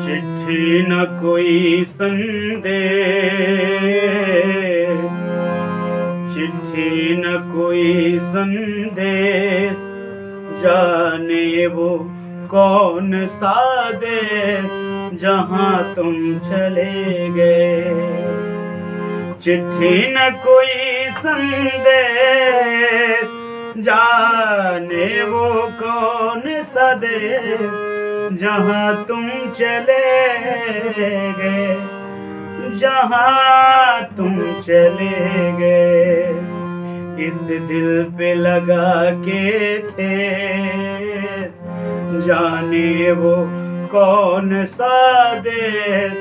चिट्ठी न कोई संदेश, चिट्ठी न कोई संदेश, जाने वो कौन सा देश जहाँ तुम चले गए। चिट्ठी न कोई संदेश, जाने वो कौन सा देश जहाँ तुम चले गए, जहाँ तुम चले गए। इस दिल पे लगा के ठेस, जाने वो कौन सा देश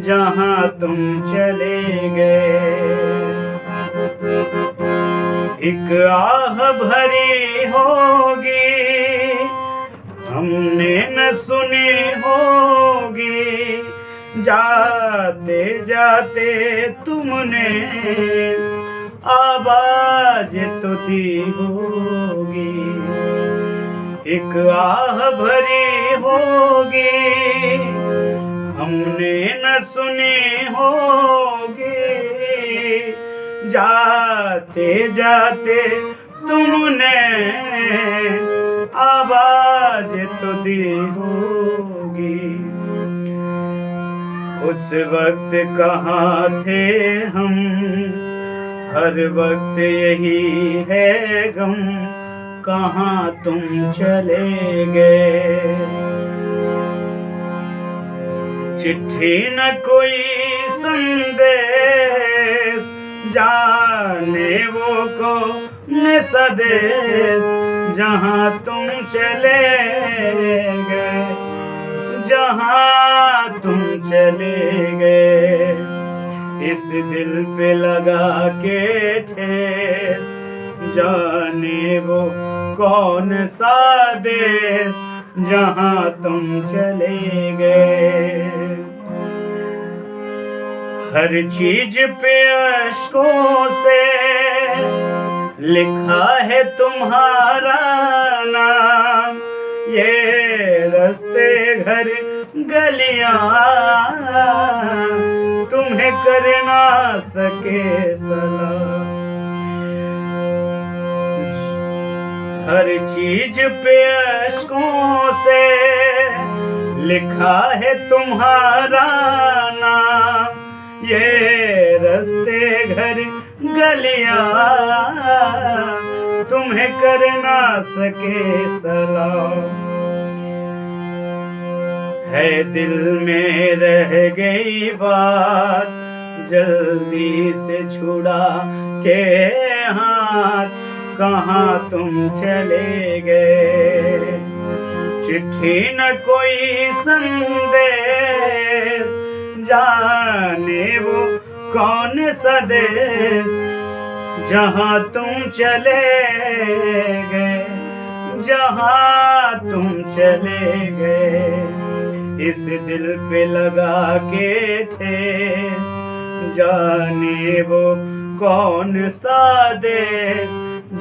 जहाँ तुम चले गए। एक आह भरी होगी हमने न सुनी होगी, जाते जाते तुमने आवाज तो दी होगी। एक आह भरी होगी हमने न सुनी होगी, जाते जाते तुमने आवाज तो दी होगी। उस वक्त कहाँ थे हम, हर वक्त यही है गम, कहाँ तुम चले गए। चिट्ठी न कोई संदेश, जाने वो कौन सा देश जहाँ तुम चले गए, जहाँ तुम चले गए। इस दिल पे लगा के ठेस, जाने वो कौन सा देश जहाँ तुम चले गए। हर चीज पे अश्कों से लिखा है तुम्हारा नाम, ये रास्ते घर गलियां तुम्हें कर ना सके सलाम। हर चीज पे अश्कों से लिखा है तुम्हारा नाम, ये रास्ते घर गलियां तुम्हें कर ना सके सलाम। है दिल में रह गई बात, जल्दी से छुड़ा के हाथ, कहाँ तुम चले गए। चिट्ठी न कोई संदेश, जाने वो कौन सा देश जहाँ तुम चले गए, जहाँ तुम चले गए। इस दिल पे लगा के ठेस, जाने वो कौन सा देश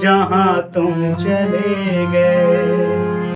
जहाँ तुम चले गए।